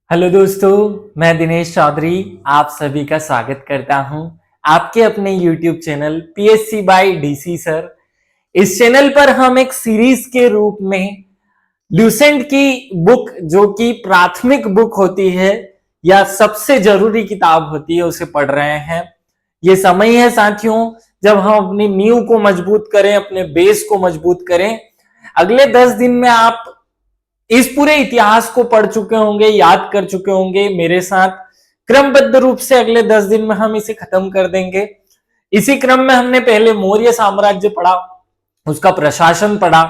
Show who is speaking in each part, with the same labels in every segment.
Speaker 1: Hello दोस्तों, मैं दिनेश चौधरी आप सभी का स्वागत करता हूं आपके अपने YouTube channel PSC by DC sir. इस चैनल पर हम एक सीरीज के रूप में ल्यूसेंट की बुक, जो कि प्राथमिक बुक होती है या सबसे जरूरी किताब होती है, उसे पढ़ रहे हैं। ये समय है साथियों जब हम अपनी नींव को मजबूत करें, अपने बेस को मजबूत करें। अगले 10 दिन में आप इस पूरे इतिहास को पढ़ चुके होंगे, याद कर चुके होंगे मेरे साथ। क्रमबद्ध रूप से अगले 10 दिन में हम इसे खत्म कर देंगे। इसी क्रम में हमने पहले मौर्य साम्राज्य पढ़ा, उसका प्रशासन पढ़ा।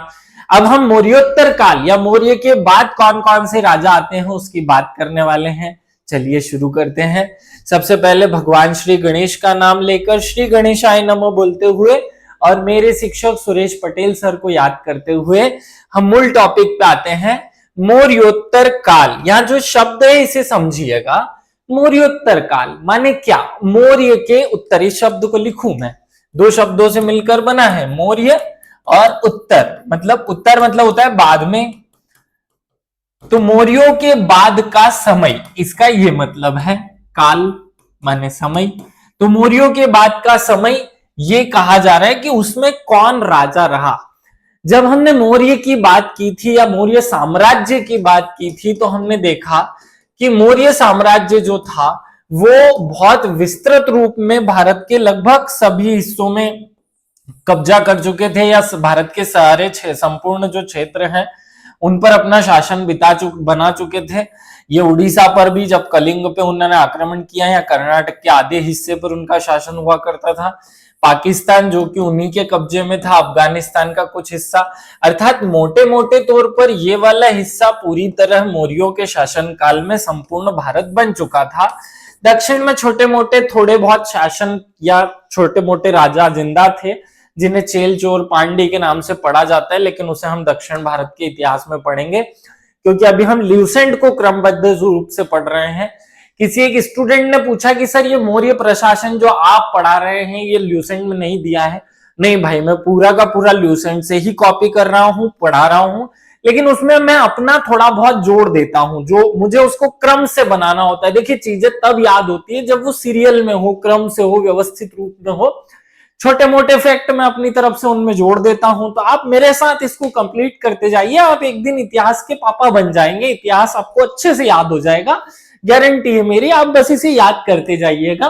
Speaker 1: अब हम मौर्योत्तर काल या मौर्य के बाद कौन कौन से राजा आते हैं उसकी बात करने वाले हैं। चलिए शुरू करते हैं। सबसे पहले भगवान श्री गणेश का नाम लेकर श्री गणेशाय नमः बोलते हुए और मेरे शिक्षक सुरेश पटेल सर को याद करते हुए हम मूल टॉपिक पे आते हैं। मौर्योत्तर काल, यहां जो शब्द है इसे समझिएगा। मौर्योत्तर काल माने क्या? मौर्य के उत्तर, इस शब्द को लिखूं मैं, दो शब्दों से मिलकर बना है, मौर्य और उत्तर। मतलब उत्तर मतलब होता है बाद में, तो मौर्यों के बाद का समय, इसका ये मतलब है। काल माने समय, तो मौर्यों के बाद का समय ये कहा जा रहा है कि उसमें कौन राजा रहा। जब हमने मौर्य की बात की थी या मौर्य साम्राज्य की बात की थी, तो हमने देखा कि मौर्य साम्राज्य जो था वो बहुत विस्तृत रूप में भारत के लगभग सभी हिस्सों में कब्जा कर चुके थे, या भारत के सारे संपूर्ण जो क्षेत्र हैं उन पर अपना शासन बना चुके थे। ये उड़ीसा पर भी जब कलिंग पे उन्होंने आक्रमण किया, या कर्नाटक के आधे हिस्से पर उनका शासन हुआ करता था। पाकिस्तान जो कि उन्हीं के कब्जे में था, अफगानिस्तान का कुछ हिस्सा, अर्थात मोटे मोटे तौर पर ये वाला हिस्सा पूरी तरह मौर्यों के शासन काल में संपूर्ण भारत बन चुका था। दक्षिण में छोटे मोटे थोड़े बहुत शासन या छोटे मोटे राजा जिंदा थे, जिन्हें चेल चोर पांडे के नाम से पढ़ा जाता है, लेकिन उसे हम दक्षिण भारत के इतिहास में पढ़ेंगे, क्योंकि अभी हम ल्यूसेंट को क्रमबद्ध रूप से पढ़ रहे हैं। किसी एक स्टूडेंट ने पूछा कि सर ये मौर्य प्रशासन जो आप पढ़ा रहे हैं ये ल्यूसेंट में नहीं दिया है। नहीं भाई, मैं पूरा का पूरा ल्यूसेंट से ही कॉपी कर रहा हूं, पढ़ा रहा हूं, लेकिन उसमें मैं अपना थोड़ा बहुत जोड़ देता हूं, जो मुझे उसको क्रम से बनाना होता है। देखिए, चीजें तब याद होती है जब वो सीरियल में हो, क्रम से हो, व्यवस्थित रूप में हो। छोटे मोटे फैक्ट मैं अपनी तरफ से उनमें जोड़ देता हूं, तो आप मेरे साथ इसको कंप्लीट करते जाइए। आप एक दिन इतिहास के पापा बन जाएंगे, इतिहास आपको अच्छे से याद हो जाएगा, गारंटी है मेरी। आप बस इसे याद करते जाइएगा।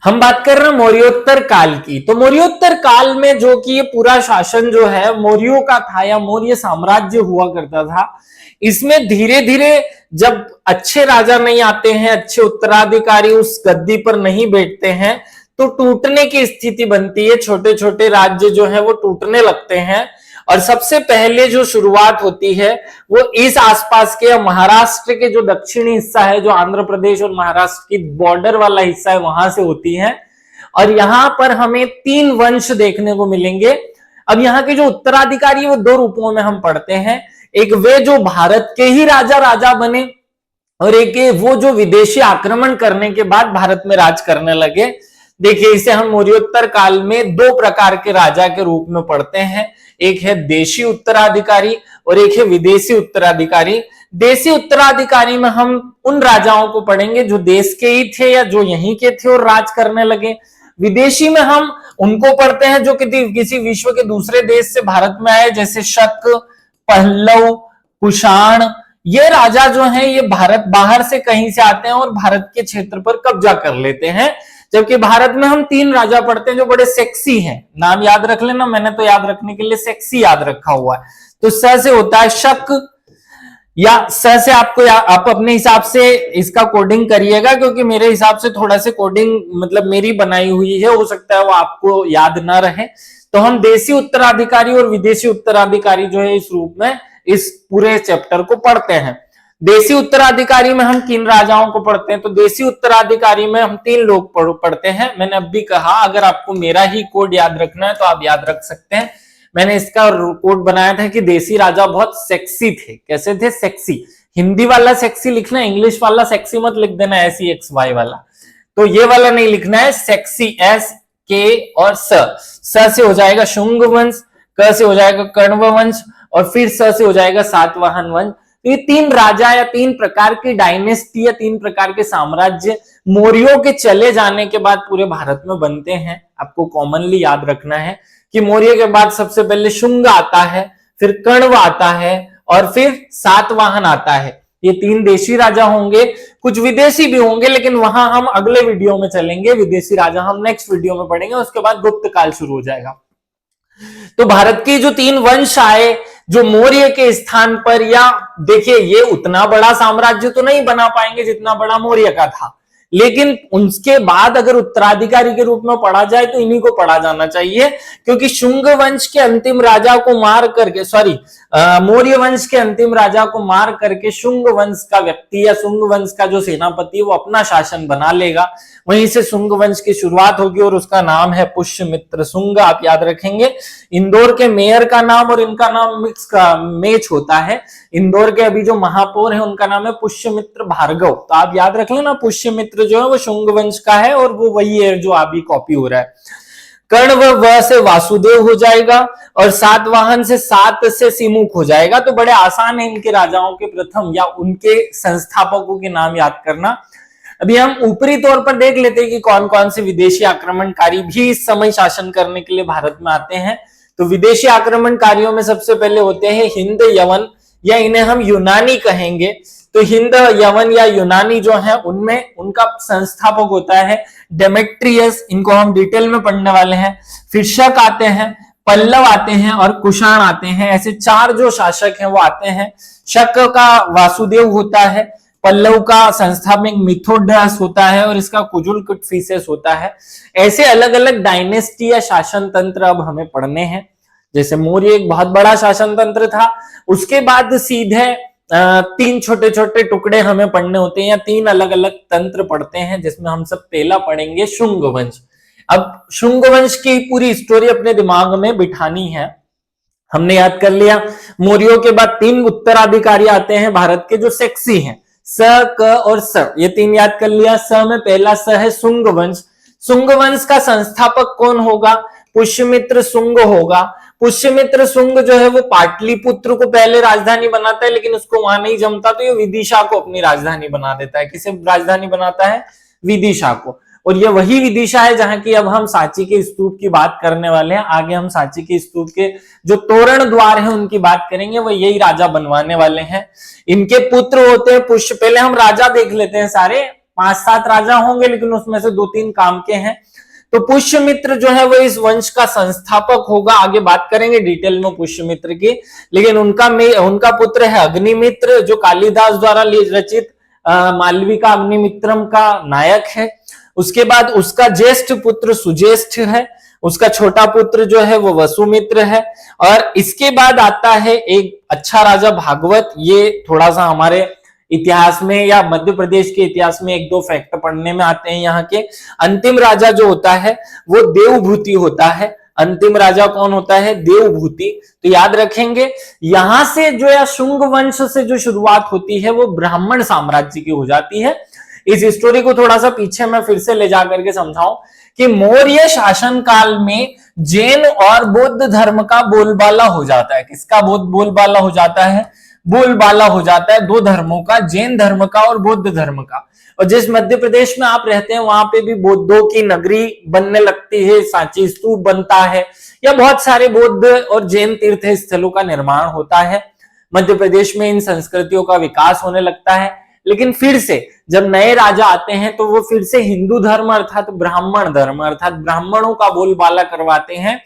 Speaker 1: हम बात कर रहे हैं मौर्योत्तर काल की। तो मौर्योत्तर काल में जो कि ये पूरा शासन जो है मौर्यों का था या मौर्य साम्राज्य हुआ करता था, इसमें धीरे धीरे जब अच्छे राजा नहीं आते हैं, अच्छे उत्तराधिकारी उस गद्दी पर नहीं बैठते हैं, तो टूटने की स्थिति बनती है। छोटे छोटे राज्य जो है वो टूटने लगते हैं, और सबसे पहले जो शुरुआत होती है वो इस आसपास के महाराष्ट्र के जो दक्षिणी हिस्सा है, जो आंध्र प्रदेश और महाराष्ट्र की बॉर्डर वाला हिस्सा है, वहां से होती है। और यहां पर हमें 3 वंश देखने को मिलेंगे। अब यहाँ के जो उत्तराधिकारी वो 2 रूपों में हम पढ़ते हैं। एक वे जो भारत के ही राजा बने, और एक वो जो विदेशी आक्रमण करने के बाद भारत में राज करने लगे। देखिए, इसे हम मौर्योत्तर काल में 2 प्रकार के राजा के रूप में पढ़ते हैं। एक है देशी उत्तराधिकारी और एक है विदेशी उत्तराधिकारी। देशी उत्तराधिकारी में हम उन राजाओं को पढ़ेंगे जो देश के ही थे या जो यहीं के थे और राज करने लगे। विदेशी में हम उनको पढ़ते हैं जो किसी विश्व के दूसरे देश से भारत में आए, जैसे शक, पल्लव, कुषाण। ये राजा जो हैं ये भारत बाहर से कहीं से आते हैं और भारत के क्षेत्र पर कब्जा कर लेते हैं। जबकि भारत में हम 3 राजा पढ़ते हैं जो बड़े सेक्सी हैं। नाम याद रख लेना, मैंने तो याद रखने के लिए सेक्सी याद रखा हुआ है। तो स से होता है शक, या स से आपको आप अपने हिसाब से इसका कोडिंग करिएगा, क्योंकि मेरे हिसाब से थोड़ा से कोडिंग मतलब मेरी बनाई हुई है, हो सकता है वो आपको याद ना रहे। तो हम देशी उत्तराधिकारी और विदेशी उत्तराधिकारी जो है इस रूप में इस पूरे चैप्टर को पढ़ते हैं। देशी उत्तराधिकारी में हम 3 राजाओं को पढ़ते हैं। तो देशी उत्तराधिकारी में हम 3 लोग पढ़ते हैं। मैंने अब भी कहा, अगर आपको मेरा ही कोड याद रखना है तो आप याद रख सकते हैं। मैंने इसका कोड बनाया था कि देशी राजा बहुत सेक्सी थे। कैसे थे? सेक्सी। हिंदी वाला सेक्सी लिखना, इंग्लिश वाला सेक्सी मत लिख देना, SEXY वाला। तो ये वाला नहीं लिखना है, सेक्सी, SK और स से हो जाएगा शुंग वंश, क से हो जाएगा कण्व वंश, और फिर स से हो जाएगा सातवाहन वंश। तो ये तीन राजा या तीन प्रकार की डायनेस्टी या तीन प्रकार के साम्राज्य मौर्यों के चले जाने के बाद पूरे भारत में बनते हैं। आपको कॉमनली याद रखना है कि मौर्य के बाद सबसे पहले शुंग आता है, फिर कण्व आता है और फिर सातवाहन आता है। ये तीन देशी राजा होंगे, कुछ विदेशी भी होंगे, लेकिन वहां हम अगले वीडियो में चलेंगे। विदेशी राजा हम नेक्स्ट वीडियो में पढ़ेंगे। उसके बाद गुप्त काल शुरू हो जाएगा। तो भारत के जो तीन वंश आए जो मौर्य के स्थान पर, या देखिए ये उतना बड़ा साम्राज्य तो नहीं बना पाएंगे जितना बड़ा मौर्य का था, लेकिन उनके बाद अगर उत्तराधिकारी के रूप में पढ़ा जाए तो इन्हीं को पढ़ा जाना चाहिए, क्योंकि शुंग वंश के अंतिम राजा को मार करके मौर्य वंश के अंतिम राजा को मार करके शुंग वंश का व्यक्ति या शुंग वंश का जो सेनापति वो अपना शासन बना लेगा। वहीं से शुंग वंश की शुरुआत होगी और उसका नाम है पुष्यमित्र शुंग। आप याद रखेंगे, इंदौर के मेयर का नाम और इनका नाम मिक्स का मैच होता है। इंदौर के अभी जो महापौर है उनका नाम है पुष्यमित्र भार्गव। तो आप याद रख लेना, पुष्यमित्र जो है वो शुंग वंश का है और वो वही है जो अभी कॉपी हो रहा है। कर्ण व से वासुदेव हो जाएगा और सातवाहन से सात से सिमुख हो जाएगा। तो बड़े आसान है इनके राजाओं के प्रथम या उनके संस्थापकों के नाम याद करना। अभी हम ऊपरी तौर पर देख लेते हैं कि कौन कौन से विदेशी आक्रमणकारी भी इस समय शासन करने के लिए भारत में आते हैं। तो विदेशी आक्रमणकारियों में सबसे पहले होते हैं हिंद यवन, या इन्हें हम यूनानी कहेंगे। तो हिंद यवन या यूनानी जो है उनमें उनका संस्थापक होता है डेमेट्रियस। इनको हम डिटेल में पढ़ने वाले हैं। फिर शक आते हैं, पल्लव आते हैं और कुषाण आते हैं। ऐसे चार जो शासक हैं वो आते हैं। शक का वासुदेव होता है, पल्लव का संस्थापक मिथोडास होता है और इसका कुजुल कुटफिसेस होता है। ऐसे अलग अलग डायनेस्टी या शासन तंत्र अब हमें पढ़ने हैं। जैसे मौर्य एक बहुत बड़ा शासन तंत्र था, उसके बाद सीधे तीन छोटे छोटे टुकड़े हमें पढ़ने होते हैं या तीन अलग अलग तंत्र पढ़ते हैं, जिसमें हम सब पहला पढ़ेंगे शुंग वंश। अब शुंग वंश की पूरी स्टोरी अपने दिमाग में बिठानी है। हमने याद कर लिया मौर्यों के बाद तीन उत्तराधिकारी आते हैं भारत के जो सेक्सी हैं, स, क और स। ये तीन याद कर लिया। स में पहला स है शुंग वंश। शुंग वंश का संस्थापक कौन होगा? पुष्यमित्र शुंग होगा। पुष्यमित्र शुंग जो है वो पाटलिपुत्र को पहले राजधानी बनाता है, लेकिन उसको वहां नहीं जमता तो ये विदिशा को अपनी राजधानी बना देता है। किसे राजधानी बनाता है? विदिशा को। और ये वही विदिशा है जहां की अब हम सांची के स्तूप की बात करने वाले हैं। आगे हम सांची के स्तूप के जो तोरण द्वार है उनकी बात करेंगे, वो यही राजा बनवाने वाले हैं। इनके पुत्र होते हैं पुष्य। पहले हम राजा देख लेते हैं, सारे 5-7 राजा होंगे, लेकिन उसमें से 2-3 काम के हैं। तो पुष्यमित्र जो है वो इस वंश का संस्थापक होगा। आगे बात करेंगे डिटेल में पुष्यमित्र की। लेकिन उनका पुत्र है अग्निमित्र, जो कालिदास द्वारा रचित मालविका अग्निमित्रम का नायक है। उसके बाद उसका ज्येष्ठ पुत्र सुज्येष्ठ है। उसका छोटा पुत्र जो है वो वसुमित्र है। और इसके बाद आता है एक अच्छा राजा भागवत। ये थोड़ा सा हमारे इतिहास में या मध्य प्रदेश के इतिहास में 1-2 फैक्ट पढ़ने में आते हैं। यहाँ के अंतिम राजा जो होता है वो देवभूति होता है। अंतिम राजा कौन होता है? देवभूति। तो याद रखेंगे, यहां से जो या शुंग वंश से जो शुरुआत होती है वो ब्राह्मण साम्राज्य की हो जाती है। इस स्टोरी को थोड़ा सा पीछे मैं फिर से ले जा करके समझाऊं कि मौर्य शासन काल में जैन और बौद्ध धर्म का बोलबाला हो जाता है। किसका बोलबाला हो जाता है? बोलबाला हो जाता है दो धर्मों का, जैन धर्म का और बौद्ध धर्म का। और जिस मध्य प्रदेश में आप रहते हैं वहां पे भी बौद्धों की नगरी बनने लगती है, सांची स्तूप बनता है, या बहुत सारे बौद्ध और जैन तीर्थ स्थलों का निर्माण होता है। मध्य प्रदेश में इन संस्कृतियों का विकास होने लगता है। लेकिन फिर से जब नए राजा आते हैं तो वो फिर से हिंदू धर्म अर्थात ब्राह्मण धर्म अर्थात ब्राह्मणों का बोलबाला करवाते हैं।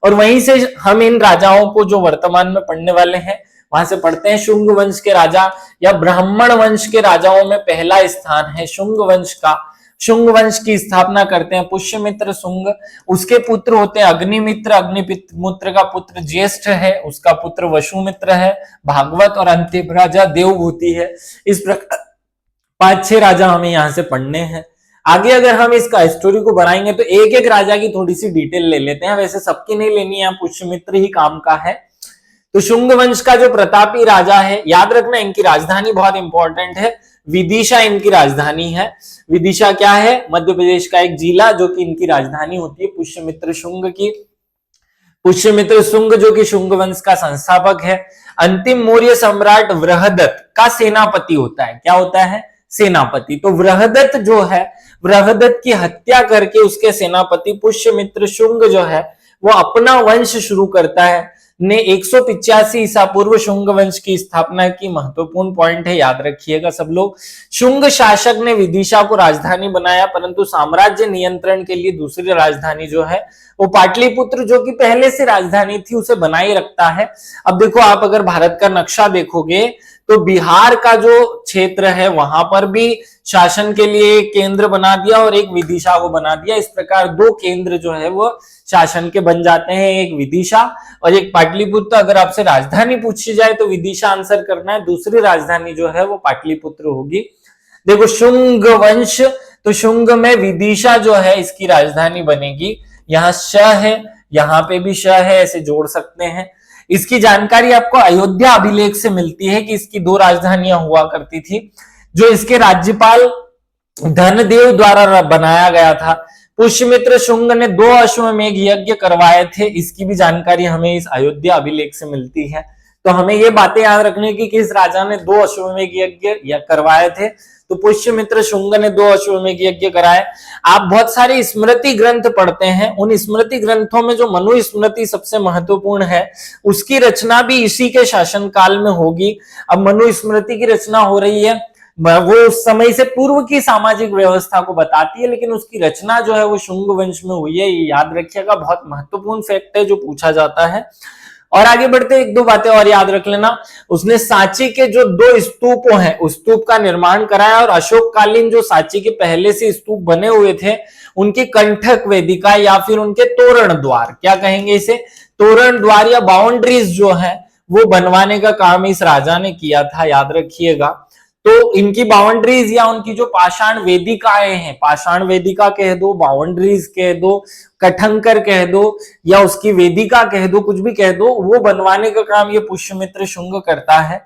Speaker 1: और वहीं से हम इन राजाओं को जो वर्तमान में पढ़ने वाले हैं वहां से पढ़ते हैं। शुंग वंश के राजा या ब्राह्मण वंश के राजाओं में पहला स्थान है शुंग वंश का। शुंग वंश की स्थापना करते हैं पुष्यमित्र शुंग। उसके पुत्र होते हैं अग्निमित्र। अग्निमित्र का पुत्र ज्येष्ठ है, उसका पुत्र वसुमित्र है, भागवत, और अंतिम राजा देवभूति है। इस प्रकार 5-6 राजा हमें यहाँ से पढ़ने हैं। आगे अगर हम इसका स्टोरी को बनाएंगे तो एक एक राजा की थोड़ी सी डिटेल ले लेते हैं। वैसे सबकी नहीं लेनी है, पुष्यमित्र ही काम का है। तो शुंग वंश का जो प्रतापी राजा है, याद रखना इनकी राजधानी बहुत इंपॉर्टेंट है, विदिशा इनकी राजधानी है। विदिशा क्या है? मध्य प्रदेश का एक जिला जो कि इनकी राजधानी होती है पुष्यमित्र शुंग की। पुष्यमित्र शुंग जो कि शुंग वंश का संस्थापक है। अंतिम मौर्य सम्राट वृहदत्त का सेनापति होता है। क्या होता है? सेनापति। तो वृहदत्त जो है, वृहदत्त की हत्या करके उसके सेनापति पुष्यमित्र शुंग जो है वो अपना वंश शुरू करता है। ने 185 ईसा पूर्व शुंग वंश की स्थापना की। महत्वपूर्ण पॉइंट है, याद रखिएगा सब लोग। शुंग शासक ने विदिशा को राजधानी बनाया, परंतु साम्राज्य नियंत्रण के लिए दूसरी राजधानी जो है वो पाटलिपुत्र, जो कि पहले से राजधानी थी, उसे बनाए रखता है। अब देखो, आप अगर भारत का नक्शा देखोगे तो बिहार का जो क्षेत्र है वहां पर भी शासन के लिए एक केंद्र बना दिया और एक विदिशा को बना दिया। इस प्रकार दो केंद्र जो है वो शासन के बन जाते हैं, एक विदिशा और एक पाटलिपुत्र। अगर आपसे राजधानी पूछी जाए तो विदिशा आंसर करना है, दूसरी राजधानी जो है वो पाटलिपुत्र होगी। देखो, शुंग वंश, तो शुंग में विदिशा जो है इसकी राजधानी बनेगी। यहाँ श है, यहाँ पे भी श है, ऐसे जोड़ सकते हैं। इसकी जानकारी आपको अयोध्या अभिलेख से मिलती है कि इसकी दो राजधानियां हुआ करती थी, जो इसके राज्यपाल धनदेव द्वारा बनाया गया था। पुष्यमित्र शुंग ने 2 अश्वमेध यज्ञ करवाए थे, इसकी भी जानकारी हमें इस अयोध्या अभिलेख से मिलती है। तो हमें ये बातें याद रखनी की किस राजा ने 2 अश्वमेध यज्ञ करवाए थे, तो पुष्यमित्र शुंग ने 2 अश्वमेध यज्ञ कराए। आप बहुत सारे स्मृति ग्रंथ पढ़ते हैं, उन स्मृति ग्रंथों में जो मनु स्मृति सबसे महत्वपूर्ण है, उसकी रचना भी इसी के शासन काल में होगी। अब मनु स्मृति की रचना हो रही है, वो उस समय से पूर्व की सामाजिक व्यवस्था को बताती है, लेकिन उसकी रचना जो है वो शुंग वंश में हुई है। ये याद रखिएगा, बहुत महत्वपूर्ण फैक्ट है जो पूछा जाता है। और आगे बढ़ते 1-2 बातें और याद रख लेना। उसने सांची के जो 2 स्तूपों हैं, उस स्तूप का निर्माण कराया और अशोक कालीन जो सांची के पहले से स्तूप बने हुए थे, उनकी कंठक वेदिका या फिर उनके तोरण द्वार, क्या कहेंगे इसे, तोरण द्वार या बाउंड्रीज जो है वो बनवाने का काम इस राजा ने किया था, याद रखिएगा। तो इनकी बाउंड्रीज या उनकी जो पाषाण वेदिकाएं हैं, पाषाण वेदिका कह दो, बाउंड्रीज कह दो, कठंकर कह दो या उसकी वेदिका कह दो, कुछ भी कह दो, वो बनवाने का काम ये पुष्यमित्र शुंग करता है।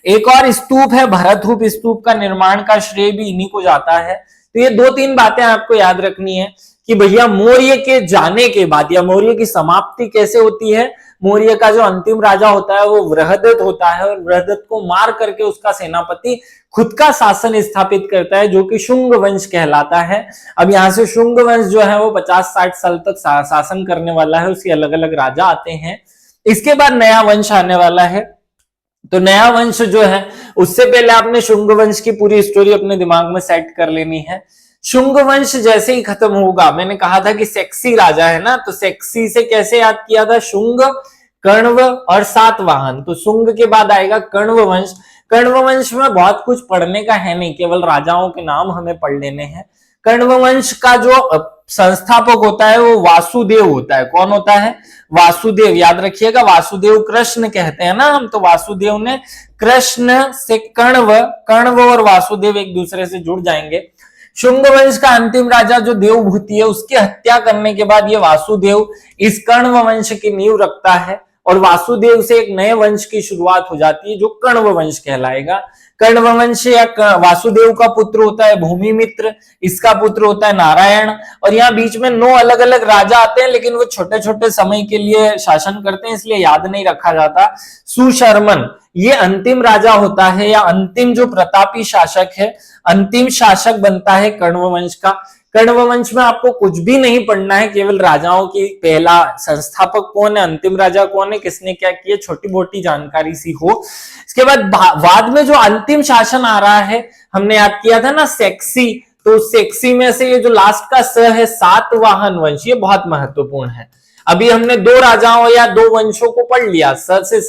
Speaker 1: एक और स्तूप है भरतहूप स्तूप, का निर्माण का श्रेय भी इन्हीं को जाता है। तो ये 2-3 बातें आपको याद रखनी है कि भैया मौर्य के जाने के बाद या मौर्य की समाप्ति कैसे होती है। मौर्य का जो अंतिम राजा होता है वो वृहदत्त होता है और वृहदत्त को मार करके उसका सेनापति खुद का शासन स्थापित करता है, जो कि शुंग वंश कहलाता है। अब यहाँ से शुंग वंश जो है वो 50-60 साल तक शासन करने वाला है, उसके अलग अलग राजा आते हैं। इसके बाद नया वंश आने वाला है। तो नया वंश जो है, उससे पहले आपने शुंग वंश की पूरी स्टोरी अपने दिमाग में सेट कर लेनी है। शुंग वंश जैसे ही खत्म होगा, मैंने कहा था कि सेक्सी राजा है ना, तो सेक्सी से कैसे याद किया था, शुंग, कण्व और सातवाहन। तो शुंग के बाद आएगा कण्व वंश। कण्व वंश में बहुत कुछ पढ़ने का है नहीं, केवल राजाओं के नाम हमें पढ़ लेने हैं। कण्व वंश का जो संस्थापक होता है वो वासुदेव होता है। कौन होता है? वासुदेव। याद रखिएगा, वासुदेव कृष्ण कहते हैं ना हम, तो वासुदेव ने कृष्ण से कण्व और वासुदेव एक दूसरे से जुड़ जाएंगे। शुंग वंश का अंतिम राजा जो देवभूति है, उसकी हत्या करने के बाद ये वासुदेव इस कण्व वंश की नींव रखता है और वासुदेव से एक नए वंश की शुरुआत हो जाती है जो कण्व वंश कहलाएगा। कण्व वंश या वासुदेव का पुत्र होता है भूमिमित्र, इसका पुत्र होता है नारायण। और यहाँ बीच में 9 अलग अलग राजा आते हैं, लेकिन वो छोटे छोटे समय के लिए शासन करते हैं, इसलिए याद नहीं रखा जाता। सुशर्मन ये अंतिम राजा होता है या अंतिम जो प्रतापी शासक है, अंतिम शासक बनता है कण्व वंश का। कण्व वंश में आपको कुछ भी नहीं पढ़ना है, केवल राजाओं की पहला संस्थापक कौन है, अंतिम राजा कौन है, किसने क्या किया, छोटी मोटी जानकारी सी हो। इसके बाद में जो अंतिम शासन आ रहा है, हमने याद किया था ना सेक्सी, तो सेक्सी में से ये जो लास्ट का स है सातवाहन वंश, ये बहुत महत्वपूर्ण है। अभी हमने 2 राजाओं या 2 वंशों को पढ़ लिया, स से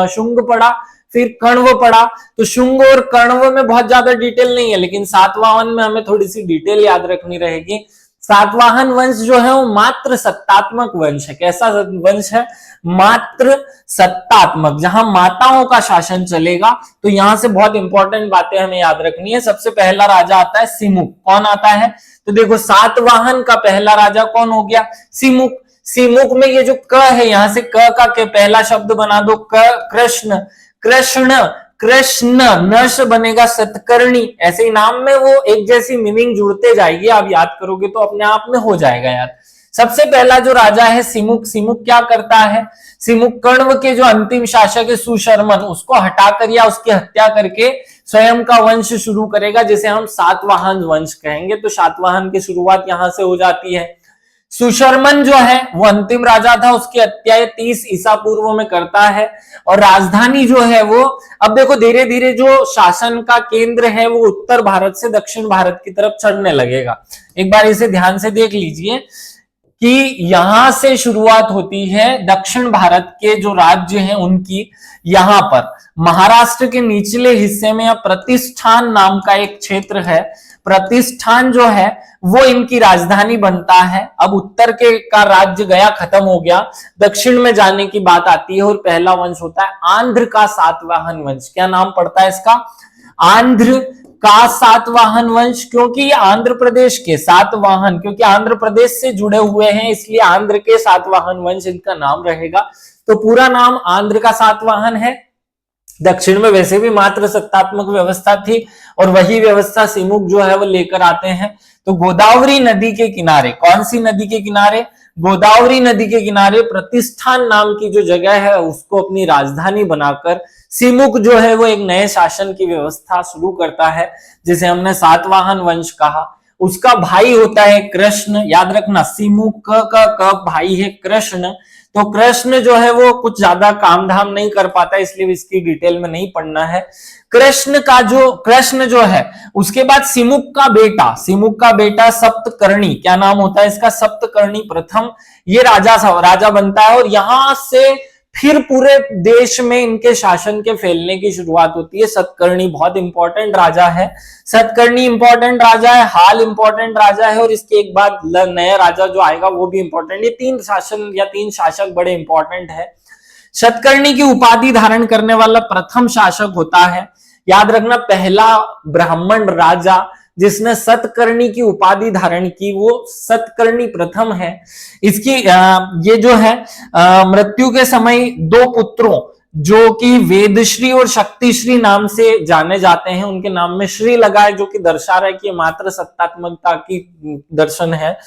Speaker 1: शुंग पढ़ा, फिर कण्व पढ़ा। तो शुंग और कण्व में बहुत ज्यादा डिटेल नहीं है, लेकिन सातवाहन में हमें थोड़ी सी डिटेल याद रखनी रहेगी। सातवाहन वंश जो है वो मात्र सत्तात्मक वंश है। कैसा वंश है? मात्र सत्तात्मक, जहां माताओं का शासन चलेगा। तो यहां से बहुत इंपॉर्टेंट बातें हमें याद रखनी है। सबसे पहला राजा आता है सिमुक। कौन आता है? तो देखो, सातवाहन का पहला राजा कौन हो गया? सिमुक। सिमुक में ये जो क है, यहां से क का के पहला शब्द बना दो क, कृष्ण। कृष्ण, कृष्ण नश बनेगा सतकर्णी। ऐसे ही नाम में वो एक जैसी मीनिंग जुड़ते जाएगी, आप याद करोगे तो अपने आप में हो जाएगा यार। सबसे पहला जो राजा है सिमुक, सिमुक क्या करता है, सिमुक कण्व के जो अंतिम शासक है सुशर्मन, उसको हटाकर या उसकी हत्या करके स्वयं का वंश शुरू करेगा, जिसे हम सातवाहन वंश कहेंगे। तो सातवाहन की शुरुआत यहां से हो जाती है। सुशर्मन जो है वो अंतिम राजा था, उसकी हत्या 30 ईसा पूर्व में करता है। और राजधानी जो है वो, अब देखो धीरे धीरे जो शासन का केंद्र है वो उत्तर भारत से दक्षिण भारत की तरफ चढ़ने लगेगा। एक बार इसे ध्यान से देख लीजिए कि यहां से शुरुआत होती है दक्षिण भारत के जो राज्य हैं उनकी। यहां पर महाराष्ट्र के निचले हिस्से में प्रतिष्ठान नाम का एक क्षेत्र है, प्रतिष्ठान जो है वो इनकी राजधानी बनता है। अब उत्तर के का राज्य गया, खत्म हो गया, दक्षिण में जाने की बात आती है और पहला वंश होता है आंध्र का सातवाहन वंश। क्या नाम पड़ता है इसका, आंध्र का सातवाहन वंश, क्योंकि आंध्र प्रदेश के सातवाहन, क्योंकि आंध्र प्रदेश से जुड़े हुए हैं इसलिए आंध्र के सातवाहन वंश इनका नाम रहेगा। तो पूरा नाम आंध्र का सातवाहन है। दक्षिण में वैसे भी मात्र सत्तात्मक व्यवस्था थी और वही व्यवस्था सिमुक जो है वो लेकर आते हैं। तो गोदावरी नदी के किनारे, कौन सी नदी के किनारे, गोदावरी नदी के किनारे प्रतिष्ठान नाम की जो जगह है उसको अपनी राजधानी बनाकर सिमुक जो है वो एक नए शासन की व्यवस्था शुरू करता है, जिसे हमने सातवाहन वंश कहा। उसका भाई होता है कृष्ण, याद रखना सिमुक का भाई है कृष्ण। तो कृष्ण जो है वो कुछ ज्यादा काम धाम नहीं कर पाता, इसलिए इसकी डिटेल में नहीं पढ़ना है। कृष्ण जो है उसके बाद सिमुक का बेटा सप्तकर्णी, क्या नाम होता है इसका, सप्तकर्णी प्रथम, ये राजा बनता है। और यहां से फिर पूरे देश में इनके शासन के फैलने की शुरुआत होती है। सतकर्णी बहुत इंपॉर्टेंट राजा है, सतकर्णी इंपॉर्टेंट राजा है, हाल इंपॉर्टेंट राजा है, और इसके एक बाद नया राजा जो आएगा वो भी इंपॉर्टेंट। ये तीन शासक बड़े इंपॉर्टेंट है। सतकर्णी की उपाधि धारण करने वाला प्रथम शासक होता है, याद रखना, पहला ब्राह्मण राजा जिसने सतकर्णी की उपाधि धारण की वो सतकर्णी प्रथम है। इसकी ये जो है मृत्यु के समय दो पुत्रों जो कि वेदश्री और शक्तिश्री नाम से जाने जाते हैं, उनके नाम में श्री लगा है, जो कि दर्शा रहा है कि मात्र सत्तात्मकता की दर्शन है,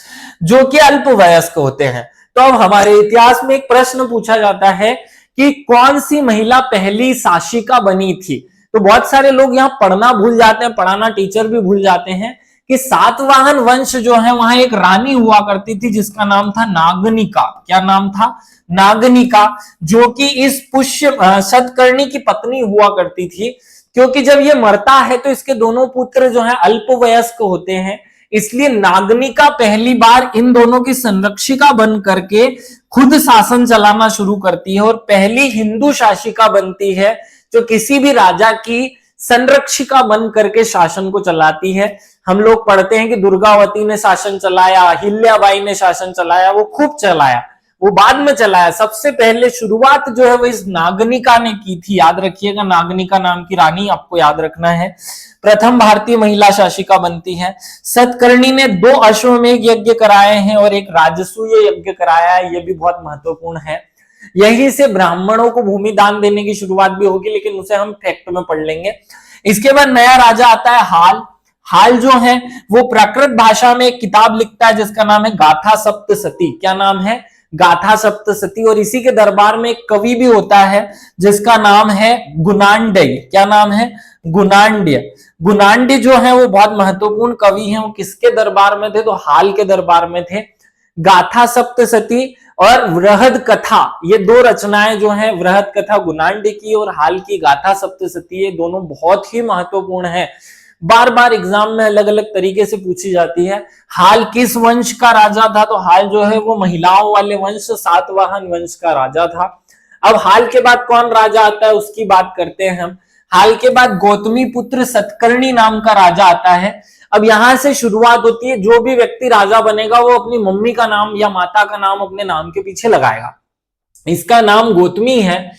Speaker 1: जो कि अल्पवयस्क होते हैं। तो अब हमारे इतिहास में एक प्रश्न पूछा जाता है कि कौन सी महिला पहली शासिका बनी थी। तो बहुत सारे लोग यहाँ पढ़ना भूल जाते हैं, पढ़ाना टीचर भी भूल जाते हैं कि सातवाहन वंश जो है वहां एक रानी हुआ करती थी जिसका नाम था नागनिका। क्या नाम था, नागनिका, जो कि इस पुष्य सतकर्णी की पत्नी हुआ करती थी। क्योंकि जब ये मरता है तो इसके दोनों पुत्र जो है अल्पवयस्क होते हैं, इसलिए नागनिका पहली बार इन दोनों की संरक्षिका बन करके खुद शासन चलाना शुरू करती है और पहली हिंदू शासिका बनती है जो किसी भी राजा की संरक्षिका बन करके शासन को चलाती है। हम लोग पढ़ते हैं कि दुर्गावती ने शासन चलाया, अहिल्याबाई ने शासन चलाया, वो खूब चलाया, वो बाद में चलाया। सबसे पहले शुरुआत जो है वो इस नागनिका ने की थी, याद रखिएगा, नागनिका नाम की रानी आपको याद रखना है। प्रथम भारतीय महिला शासिका बनती है। सतकर्णी ने 2 अश्वमेध यज्ञ कराए हैं और एक राजसूय यज्ञ कराया है, ये भी बहुत महत्वपूर्ण है। यही से ब्राह्मणों को भूमि दान देने की शुरुआत भी होगी, लेकिन उसे हम फैक्ट में पढ़ लेंगे। इसके बाद नया राजा आता है हाल। हाल जो है वो प्राकृत भाषा में एक किताब लिखता है जिसका नाम है गाथा सप्तसती। क्या नाम है, गाथा सप्तसती। और इसी के दरबार में एक कवि भी होता है जिसका नाम है गुणांड्य। क्या नाम है, गुणांड्य। गुणांड्य जो है वो बहुत महत्वपूर्ण कवि हैं। वो किसके दरबार में थे, तो हाल के दरबार में थे। गाथा सप्तसती और वृहद कथा, ये 2 रचनाएं जो हैं, वृहद कथा गुणांड्य की और हाल की गाथा सप्तसती, ये दोनों बहुत ही महत्वपूर्ण है। बार बार एग्जाम में अलग अलग तरीके से पूछी जाती है। हाल किस वंश का राजा था, तो हाल जो है वो महिलाओं वाले वंश सातवाहन वंश का राजा था। अब हाल के बाद कौन राजा आता है उसकी बात करते हैं हम। हाल के बाद गौतमी पुत्र सतकर्णी नाम का राजा आता है। अब यहां से शुरुआत होती है, जो भी व्यक्ति राजा बनेगा वो अपनी मम्मी का नाम या माता का नाम अपने नाम के पीछे लगाएगा। इसका नाम गौतमी है,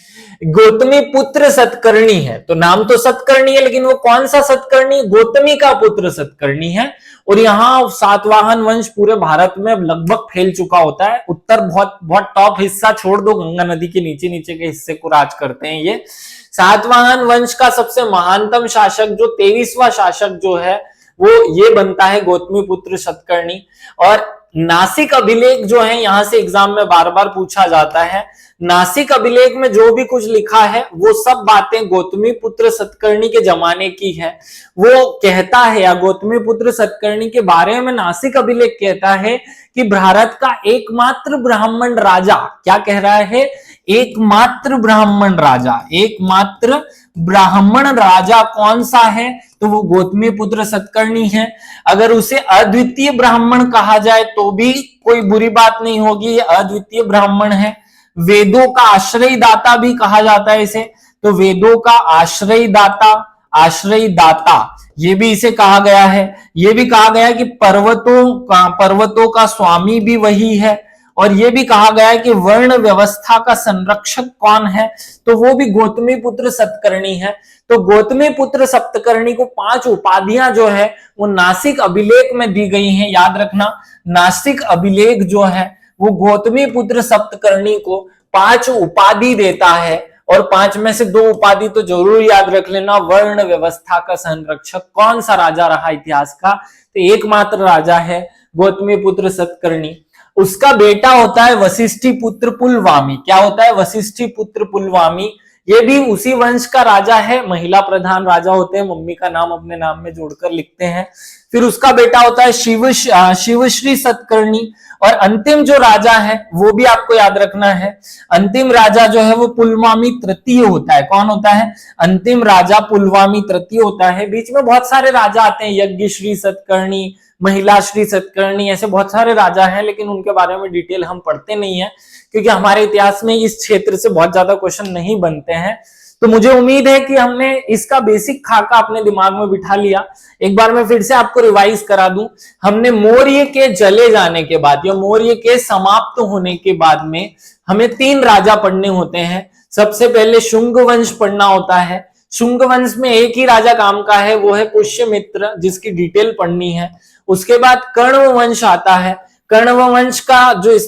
Speaker 1: गौतमी पुत्र सतकर्णी है। तो नाम तो सतकर्णी है, लेकिन वो कौन सा सतकर्णी, गौतमी का पुत्र सतकर्णी है। और यहाँ सातवाहन वंश पूरे भारत में लगभग फैल चुका होता है। उत्तर बहुत बहुत टॉप हिस्सा छोड़ दो, गंगा नदी के नीचे नीचे के हिस्से को राज करते हैं ये। सातवाहन वंश का सबसे महानतम शासक जो 23वां शासक जो है वो ये बनता है गौतमी पुत्र सतकर्णी। और नासिक अभिलेख जो है यहां से एग्जाम में बार बार पूछा जाता है। नासिक अभिलेख में जो भी कुछ लिखा है वो सब बातें गौतमीपुत्र सतकर्णी के जमाने की है। वो कहता है, या गौतमीपुत्र सतकर्णी के बारे में नासिक अभिलेख कहता है कि भारत का एकमात्र ब्राह्मण राजा, क्या कह रहा है, एकमात्र ब्राह्मण राजा, एकमात्र ब्राह्मण राजा कौन सा है, तो वो गौतमीपुत्र सतकर्णी है। अगर उसे अद्वितीय ब्राह्मण कहा जाए तो भी कोई बुरी बात नहीं होगी, ये अद्वितीय ब्राह्मण है। वेदों का आश्रयदाता भी कहा जाता है इसे, तो वेदों का आश्रयदाता, आश्रयदाता ये भी इसे कहा गया है। ये भी कहा गया कि पर्वतों का स्वामी भी वही है। और ये भी कहा गया है कि वर्ण व्यवस्था का संरक्षक कौन है, तो वो भी गौतमीपुत्र सतकर्णी है। तो गौतमीपुत्र सतकर्णी को 5 उपाधियां जो है वो नासिक अभिलेख में दी गई हैं। याद रखना, नासिक अभिलेख जो है वो गौतमीपुत्र सतकर्णी को 5 उपाधि देता है, और 5 में से 2 उपाधि तो जरूर याद रख लेना। वर्ण व्यवस्था का संरक्षक कौन सा राजा रहा इतिहास का, तो एकमात्र राजा है गौतमीपुत्र सतकर्णी। उसका बेटा होता है वशिष्ठी पुत्र पुलवामी। क्या होता है, वशिष्ठी पुत्र पुलवामी। ये भी उसी वंश का राजा है, महिला प्रधान राजा होते हैं, मम्मी का नाम अपने नाम में जोड़कर लिखते हैं। फिर उसका बेटा होता है शिवश्री सतकर्णी। और अंतिम जो राजा है वो भी आपको याद रखना है, अंतिम राजा जो है वो पुलवामी तृतीय होता है। कौन होता है, अंतिम राजा पुलवामी तृतीय होता है। बीच में बहुत सारे राजा आते हैं, यज्ञश्री सतकर्णी, महिला श्री सतकर्णी, ऐसे बहुत सारे राजा हैं, लेकिन उनके बारे में डिटेल हम पढ़ते नहीं है, क्योंकि हमारे इतिहास में इस क्षेत्र से बहुत ज्यादा क्वेश्चन नहीं बनते हैं। तो मुझे उम्मीद है कि हमने इसका बेसिक खाका अपने दिमाग में बिठा लिया। एक बार मैं फिर से आपको रिवाइज करा दूं। हमने मौर्य के चले जाने के बाद या मौर्य के समाप्त होने के बाद में हमें 3 राजा पढ़ने होते हैं। सबसे पहले शुंग वंश पढ़ना होता है। शुंग वंश में एक ही राजा काम का है, वो है पुष्यमित्र, जिसकी डिटेल पढ़नी है। उसके बाद कण्व वंश आता है। कण्व वंश का जो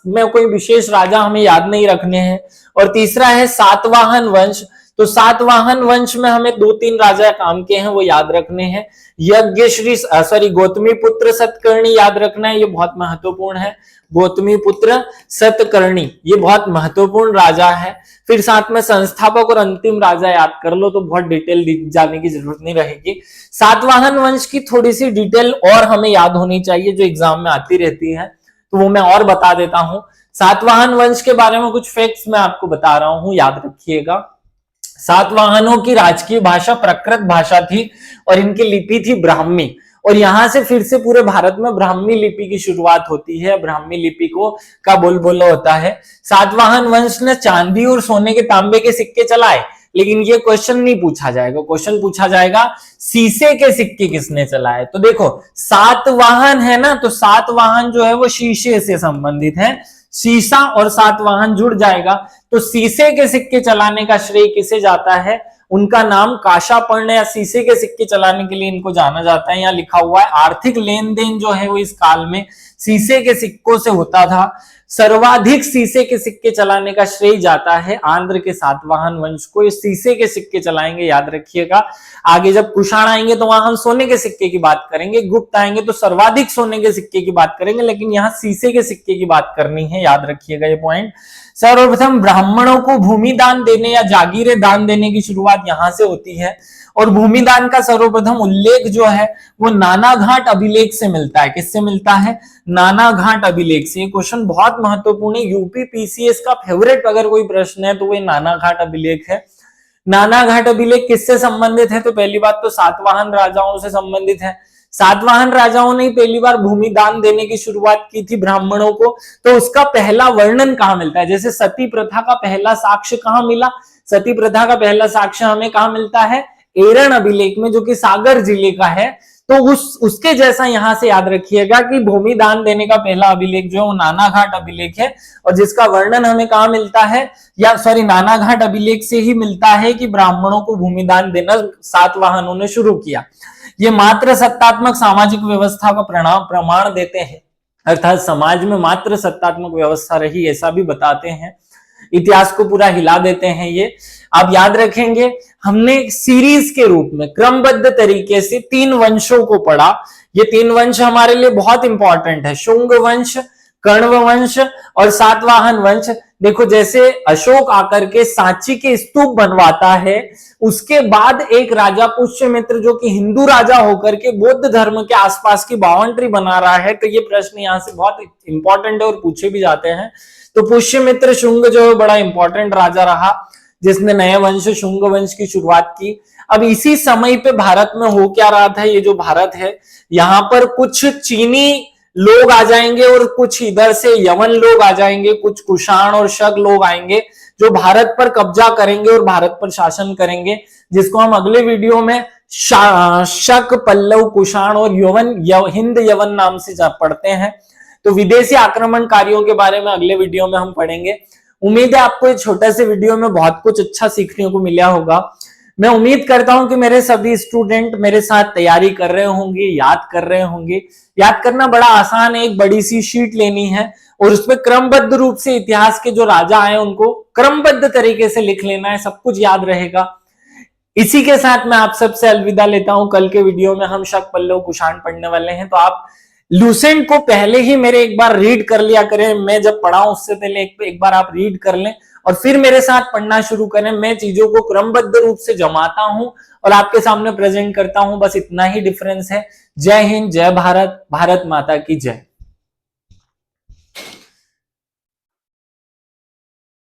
Speaker 1: में कोई विशेष राजा हमें याद नहीं रखने हैं। और तीसरा है सातवाहन वंश। तो सातवाहन वंश में हमें 2-3 राजा काम के हैं, वो याद रखने हैं। गौतमीपुत्र सतकर्णी याद रखना है, ये बहुत महत्वपूर्ण है। गौतमीपुत्र सतकर्णी ये बहुत महत्वपूर्ण राजा है। फिर साथ में संस्थापक और अंतिम राजा याद कर लो, तो बहुत डिटेल जाने की जरूरत नहीं रहेगी। सातवाहन वंश की थोड़ी सी डिटेल और हमें याद होनी चाहिए, जो एग्जाम में आती रहती है, तो वो मैं और बता देता हूं। सातवाहन वंश के बारे में कुछ फैक्ट्स मैं आपको बता रहा हूं, याद रखिएगा। सातवाहनों की राजकीय भाषा प्राकृत भाषा थी और इनकी लिपि थी ब्राह्मी। और यहां से फिर से पूरे भारत में ब्राह्मी लिपि की शुरुआत होती है। ब्राह्मी लिपि को का बोलबाला होता है। सातवाहन वंश ने चांदी और सोने के तांबे के सिक्के चलाए, लेकिन ये क्वेश्चन नहीं पूछा जाएगा। क्वेश्चन पूछा जाएगा शीशे के सिक्के किसने चलाए। तो देखो सातवाहन है ना, तो सातवाहन जो है वो शीशे से संबंधित है। शीशा और सातवाहन जुड़ जाएगा, तो शीशे के सिक्के चलाने का श्रेय किसे जाता है, उनका नाम काशापर्ण, या शीशे के सिक्के चलाने के लिए इनको जाना जाता है। यहाँ लिखा हुआ है आर्थिक लेन देन जो है वो इस काल में शीशे के सिक्कों से होता था। सर्वाधिक शीशे के सिक्के चलाने का श्रेय जाता है आंध्र के सातवाहन वंश को। ये शीशे के सिक्के चलाएंगे, याद रखिएगा। आगे जब कुषाण आएंगे तो वहां हम सोने के सिक्के की बात करेंगे, गुप्त आएंगे तो सर्वाधिक सोने के सिक्के की बात करेंगे, लेकिन यहाँ शीशे के सिक्के की बात करनी है, याद रखिएगा ये पॉइंट। सर्वप्रथम ब्राह्मणों को भूमि दान देने या जागीरे दान देने की शुरुआत यहां से होती है। और भूमि दान का सर्वप्रथम उल्लेख जो है वो नानाघाट अभिलेख से मिलता है। किससे मिलता है, नानाघाट अभिलेख से। क्वेश्चन बहुत महत्वपूर्ण है, यूपी पीसीएस का फेवरेट अगर कोई प्रश्न है तो वो नानाघाट अभिलेख है। नानाघाट अभिलेख किससे संबंधित है, तो पहली बात तो सातवाहन राजाओं से संबंधित है। सातवाहन राजाओं ने पहली बार भूमि दान देने की शुरुआत की थी ब्राह्मणों को। तो उसका पहला वर्णन कहां मिलता है, जैसे सती प्रथा का पहला साक्ष्य कहां मिला, सती प्रथा का पहला साक्ष्य हमें कहां मिलता है, एरण अभिलेख में, जो कि सागर जिले का है। तो उसके जैसा यहां से याद रखिएगा कि भूमि दान देने का पहला अभिलेख जो है वो नानाघाट अभिलेख है, और जिसका वर्णन हमें कहां मिलता है, या सॉरी नानाघाट अभिलेख से ही मिलता है कि ब्राह्मणों को भूमि दान देना सातवाहनों ने शुरू किया। ये मात्र सत्तात्मक सामाजिक व्यवस्था का प्रमाण देते हैं, अर्थात समाज में मात्र सत्तात्मक व्यवस्था रही, ऐसा भी बताते हैं। इतिहास को पूरा हिला देते हैं ये। आप याद रखेंगे, हमने सीरीज के रूप में क्रमबद्ध तरीके से 3 वंशों को पढ़ा। ये 3 वंश हमारे लिए बहुत इंपॉर्टेंट है, शुंग वंश, कण्व वंश और सातवाहन वंश। देखो, जैसे अशोक आकर के सांची के स्तूप बनवाता है, उसके बाद एक राजा पुष्यमित्र जो कि हिंदू राजा होकर के बौद्ध धर्म के आसपास की बाउंड्री बना रहा है, तो ये प्रश्न यहां से बहुत इंपॉर्टेंट है और पूछे भी जाते हैं। तो पुष्यमित्र शुंग जो है बड़ा इंपॉर्टेंट राजा रहा, जिसने नए वंश शुंग वंश की शुरुआत की। अब इसी समय पे भारत में हो क्या रहा था, ये जो भारत है, यहां पर कुछ चीनी लोग आ जाएंगे और कुछ इधर से यवन लोग आ जाएंगे, कुछ कुषाण और शक लोग आएंगे जो भारत पर कब्जा करेंगे और भारत पर शासन करेंगे, जिसको हम अगले वीडियो में शक, पल्लव, कुषाण और यवन, हिंद यवन नाम से पढ़ते हैं। तो विदेशी आक्रमणकारियों के बारे में अगले वीडियो में हम पढ़ेंगे। उम्मीद है आपको इस छोटे से वीडियो में बहुत कुछ अच्छा सीखने को मिला होगा। मैं उम्मीद करता हूं कि मेरे सभी स्टूडेंट मेरे साथ तैयारी कर रहे होंगे, याद कर रहे होंगे। याद करना बड़ा आसान है, एक बड़ी सी शीट लेनी है और उसमें क्रमबद्ध रूप से इतिहास के जो राजा आए उनको क्रमबद्ध तरीके से लिख लेना है, सब कुछ याद रहेगा। इसी के साथ मैं आप सबसे अलविदा लेता हूं। कल के वीडियो में हम शक, पल्लव, कुषाण पढ़ने वाले हैं, तो आप लूसेंट को पहले ही मेरे एक बार रीड कर लिया करें। मैं जब पढ़ाऊं उससे पहले एक बार आप रीड कर लें और फिर मेरे साथ पढ़ना शुरू करें। मैं चीजों को क्रमबद्ध रूप से जमाता हूं और आपके सामने प्रेजेंट करता हूं, बस इतना ही डिफरेंस है। जय हिंद, जय भारत, भारत माता की जय।